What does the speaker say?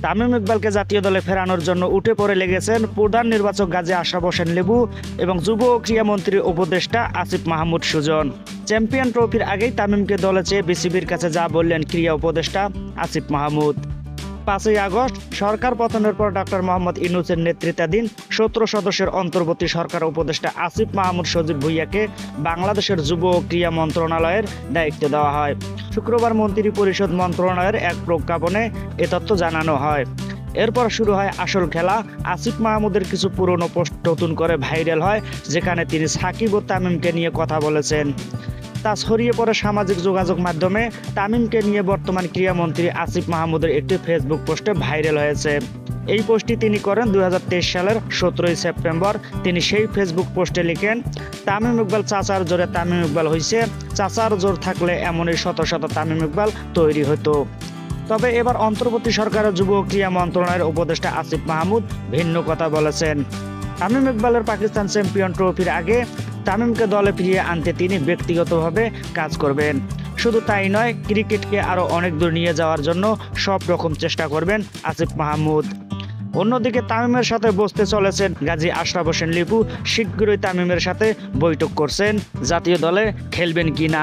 তামিম ইকবালকে জাতীয় দলে ফেরানোর জন্য উঠে পড়ে লেগেছেন প্রধান নির্বাচক গাজী আশরাফ হোসেন লেবু এবং যুব ও ক্রীড়া মন্ত্রী উপদেষ্টা আসিফ মাহমুদ সুজন। চ্যাম্পিয়ন ট্রফির আগেই তামিমকে দলে চেয়ে বিসিবির কাছে যা বললেন ক্রীড়া উপদেষ্টা আসিফ মাহমুদ। 5ই আগস্ট সরকার পতনের পর ডক্টর মোহাম্মদ ইউনূসের নেতৃত্বাধীন 17 সদস্যের অন্তর্বর্তী সরকার উপদেষ্টা আসিফ মাহমুদ সজীব ভুঁইয়াকে বাংলাদেশের যুব ও ক্রীড়া মন্ত্রণালয়ের দায়িত্ব দেওয়া হয়। শুক্রবার মন্ত্রী পরিষদ মন্ত্রণালয়ের এক প্রজ্ঞাপনে এ তথ্য জানানো হয়। এরপর শুরু হয় আসল খেলা। আসিফ মাহমুদের কিছু পুরনো পোস্ট নতুন করে ভাইরাল হয়, যেখানে তিনি সাকিব ও তামিমকে নিয়ে কথা বলেছেন। তা ছড়িয়ে পড়ে সামাজিক যোগাযোগ মাধ্যমে। তামিমকে নিয়ে বর্তমান ক্রীড়ামন্ত্রী আসিফ মাহমুদের একটি ফেসবুক পোস্টে ভাইরাল হয়েছে। এই পোস্টটি তিনি করেন 2023 সালের 17 সেপ্টেম্বর। তিনি সেই ফেসবুক পোস্টে লিখেন, তামিম ইকবাল চাচার জোরে তামিম ইকবাল হয়েছে, চাচার জোর থাকলে এমনই শত শত তামিম ইকবাল তৈরি হতো। তবে এবার অন্তর্বর্তী সরকারের যুব ও ক্রীড়া মন্ত্রণালয়ের উপদেষ্টা আসিফ মাহমুদ ভিন্ন কথা বলেছেন। তামিম ইকবালের পাকিস্তান চ্যাম্পিয়ন ট্রফির আগে তামিমকে দলে ফিরিয়ে আনতে তিনি ব্যক্তিগতভাবে কাজ করবেন। শুধু তাই নয়, ক্রিকেটকে আরও অনেক দূর নিয়ে যাওয়ার জন্য সব রকম চেষ্টা করবেন আসিফ মাহমুদ। অন্যদিকে তামিমের সাথে বসতে চলেছেন গাজী আশরাফ হোসেন লিপু। শীঘ্রই তামিমের সাথে বৈঠক করছেন জাতীয় দলে খেলবেন কিনা।